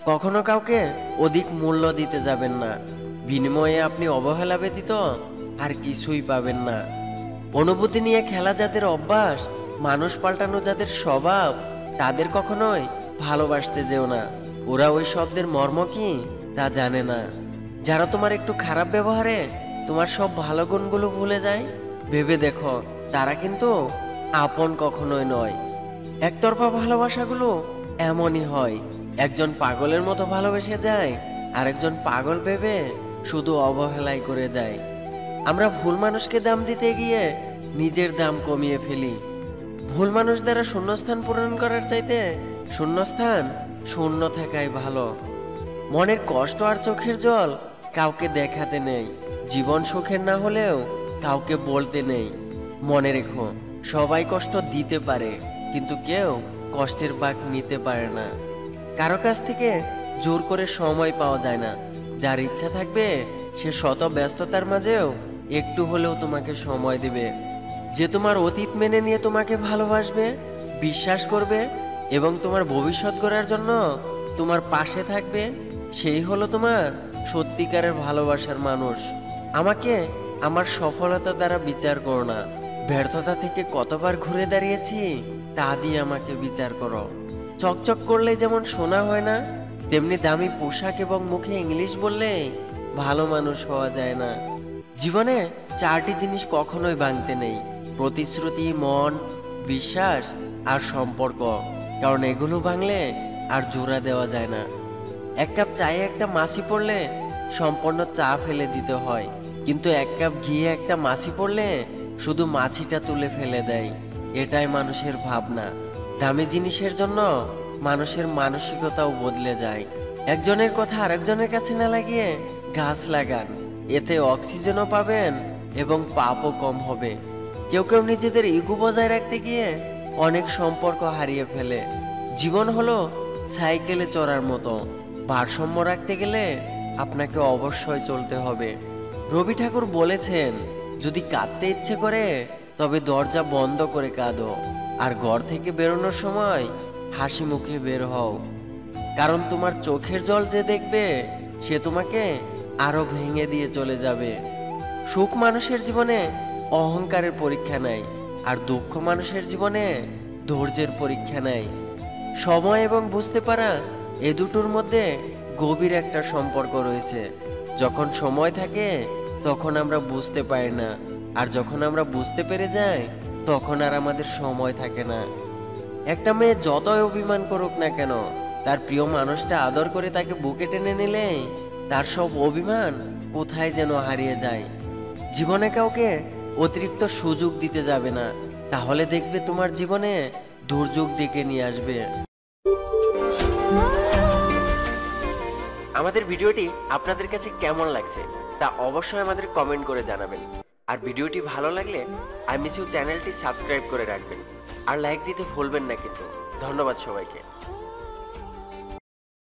কখনো কাউকে অধিক মূল্য দিতে যাবেন না, বিনিময়ে আপনি অবহেলা ব্যতীত আর কিছুই পাবেন না। অনুভূতি নিয়ে খেলা যাদের অভ্যাস, মানুষ পাল্টানো যাদের স্বভাব, তাদের কখনোই ভালোবাসতে যেও না। ওরা ওই শব্দের মর্ম কি তা জানে না। যারা তোমার একটু খারাপ ব্যবহারে তোমার সব ভালো গুণগুলো ভুলে যায়, ভেবে দেখো তারা কিন্তু আপন কখনোই নয়। একতরফা ভালোবাসাগুলো এমনই হয়, একজন পাগলের মতো ভালোবেসে যায়, আরেকজন পাগল ভেবে শুধু অবহেলাই করে যায়। আমরা ভুল মানুষকে দাম দিতে গিয়ে নিজের দাম কমিয়ে ফেলি। ভুল মানুষ দ্বারা শূন্যস্থান পূরণ করার চাইতে শূন্যস্থান শূন্য থাকাই ভালো। মনের কষ্ট আর চোখের জল কাউকে দেখাতে নেই, জীবন সুখের না হলেও কাউকে বলতে নেই। মনে রেখো, সবাই কষ্ট দিতে পারে, কিন্তু কেউ কষ্টের ভাগ নিতে পারে না। কারো কাছ থেকে জোর করে সময় পাওয়া যায় না। যার ইচ্ছা থাকবে সে শত ব্যস্ততার মাঝেও একটু হলেও তোমাকে সময় দেবে। যে তোমার অতীত মেনে নিয়ে তোমাকে ভালোবাসবে, বিশ্বাস করবে এবং তোমার ভবিষ্যৎ গড়ার জন্য তোমার পাশে থাকবে, সেই হলো তোমার সত্যিকারের ভালোবাসার মানুষ। আমাকে আমার সফলতা দ্বারা বিচার করো না, ব্যর্থতা থেকে কতবার ঘুরে দাঁড়িয়েছি তা দিয়ে আমাকে বিচার করো। চকচক করলে যেমন সোনা হয় না, তেমনি দামি পোশাক এবং মুখে ইংলিশ বললে ভালো মানুষ হওয়া যায় না। জীবনে চারটি জিনিস কখনোই ভাঙতে নেই: প্রতিশ্রুতি, মন, বিশ্বাস আর সম্পর্ক। কারণ এগুলো ভাঙলে আর জোড়া দেওয়া যায় না। এক কাপ চায়ে একটা মাছি পড়লে সম্পূর্ণ চা ফেলে দিতে হয়, কিন্তু এক কাপ ঘিয়ে একটা মাছি পড়লে শুধু মাছিটা তুলে ফেলে দেয়। এটাই মানুষের ভাবনা। দামি জিনিসের জন্য মানুষের মানসিকতাও বদলে যায়। একজনের কথা আরেকজনের কাছে না লাগিয়ে গাছ লাগান, এতে অক্সিজেনও পাবেন এবং পাপও কম হবে। কেউ কেউ নিজেদের ইগো বজায় রাখতে গিয়ে অনেক সম্পর্ক হারিয়ে ফেলে। জীবন হলো সাইকেলে চড়ার মতো, ভারসাম্য রাখতে গেলে আপনাকে অবশ্যই চলতে হবে। রবি ঠাকুর বলেছেন, যদি কাঁদতে ইচ্ছে করে তবে দরজা বন্ধ করে কাঁদো, আর ঘর থেকে বেরোনোর সময় হাসি মুখে বের হও। কারণ তোমার চোখের জল যে দেখবে সে তোমাকে আরো ভেঙে দিয়ে চলে যাবে। সুখ মানুষের জীবনে অহংকারের পরীক্ষা নেয়, আর দুঃখ মানুষের জীবনে ধৈর্যের পরীক্ষা নেয়। সময় এবং বুঝতে পারা, এ দুটোর মধ্যে গভীর একটা সম্পর্ক রয়েছে। যখন সময় থাকে তখন আমরা বুঝতে পারি না, আর যখন আমরা বুঝতে পেরে যাই তখন আর আমাদের সময় থাকে না। একটা মেয়ে যতই অভিমান করুক না কেন, তার প্রিয় মানুষটা আদর করে তাকে বুকে টেনে নিলেই তার সব অভিমান কোথায় যেন হারিয়ে যায়। জীবনে কাউকে অতিরিক্ত সুযোগ দিতে যাবে না, তাহলে দেখবে তোমার জীবনে দুর্যোগ ডেকে নিয়ে আসবে। আমাদের ভিডিওটি আপনাদের কাছে কেমন লাগছে তা অবশ্যই আমাদের কমেন্ট করে জানাবেন। আর ভিডিওটি ভালো লাগলে আই মিস ইউ চ্যানেলটি সাবস্ক্রাইব করে রাখবেন, আর লাইক দিতে ভুলবেন না কিন্তু। ধন্যবাদ সবাইকে।